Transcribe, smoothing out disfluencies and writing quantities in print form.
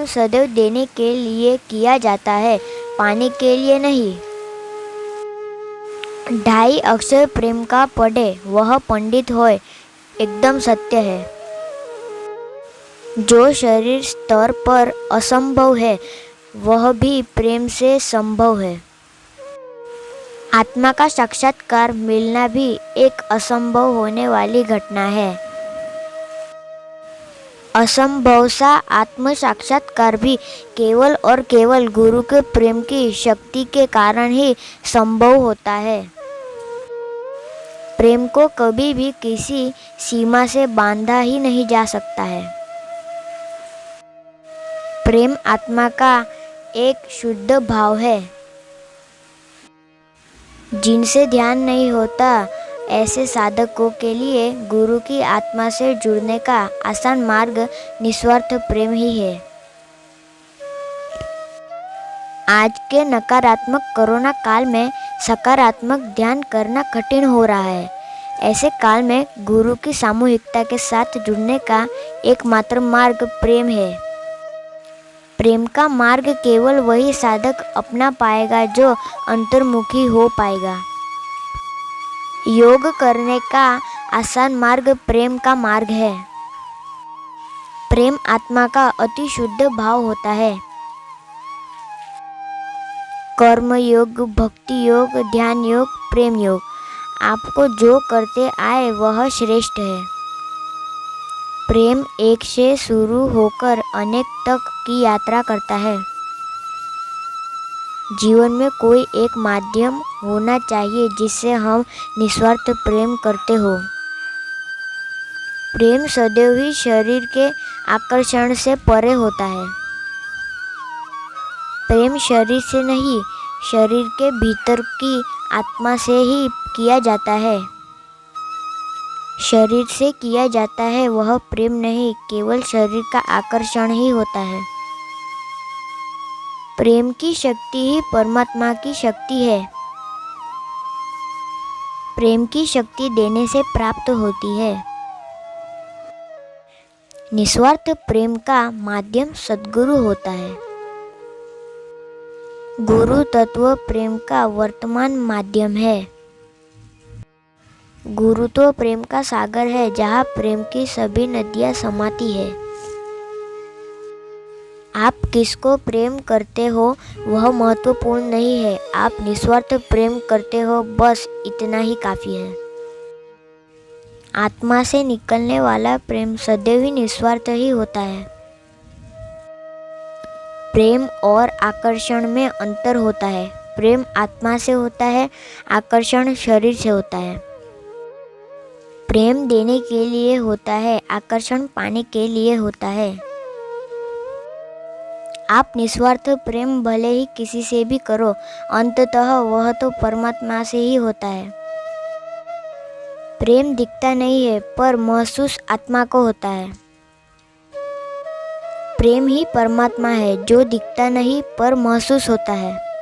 प्रेम सदैव देने के लिए किया जाता है, पाने के लिए नहीं। 2.5 अक्षर प्रेम का पढ़े वह पंडित होए, एकदम सत्य है। जो शरीर स्तर पर असंभव है वह भी प्रेम से संभव है। आत्मा का साक्षात्कार मिलना भी एक असंभव होने वाली घटना है। असंभव सा आत्म साक्षात्कार भी केवल और केवल गुरु के प्रेम की शक्ति के कारण ही संभव होता है। प्रेम को कभी भी किसी सीमा से बांधा ही नहीं जा सकता है। प्रेम आत्मा का एक शुद्ध भाव है। जिनसे ध्यान नहीं होता ऐसे साधकों के लिए गुरु की आत्मा से जुड़ने का आसान मार्ग निस्वार्थ प्रेम ही है। आज के नकारात्मक कोरोना काल में सकारात्मक ध्यान करना कठिन हो रहा है। ऐसे काल में गुरु की सामूहिकता के साथ जुड़ने का एकमात्र मार्ग प्रेम है। प्रेम का मार्ग केवल वही साधक अपना पाएगा जो अंतर्मुखी हो पाएगा। योग करने का आसान मार्ग प्रेम का मार्ग है। प्रेम आत्मा का अति शुद्ध भाव होता है। कर्म योग, भक्ति योग, ध्यान योग, प्रेम योग, आपको जो करते आए वह श्रेष्ठ है। प्रेम एक से शुरू होकर अनेक तक की यात्रा करता है। जीवन में कोई एक माध्यम होना चाहिए जिससे हम निस्वार्थ प्रेम करते हो। प्रेम सदैव ही शरीर के आकर्षण से परे होता है। प्रेम शरीर से नहीं, शरीर के भीतर की आत्मा से ही किया जाता है। शरीर से किया जाता है वह प्रेम नहीं, केवल शरीर का आकर्षण ही होता है। प्रेम की शक्ति ही परमात्मा की शक्ति है। प्रेम की शक्ति देने से प्राप्त होती है। निस्वार्थ प्रेम का माध्यम सद्गुरु होता है। गुरु तत्व प्रेम का वर्तमान माध्यम है। गुरु तो प्रेम का सागर है जहाँ प्रेम की सभी नदियाँ समाती है। आप किसको प्रेम करते हो वह महत्वपूर्ण नहीं है, आप निस्वार्थ प्रेम करते हो, बस इतना ही काफ़ी है। आत्मा से निकलने वाला प्रेम सदैव ही निस्वार्थ ही होता है। प्रेम और आकर्षण में अंतर होता है। प्रेम आत्मा से होता है, आकर्षण शरीर से होता है। प्रेम देने के लिए होता है, आकर्षण पाने के लिए होता है। आप निस्वार्थ प्रेम भले ही किसी से भी करो, अंततः वह तो परमात्मा से ही होता है। प्रेम दिखता नहीं है पर महसूस आत्मा को होता है। प्रेम ही परमात्मा है जो दिखता नहीं पर महसूस होता है।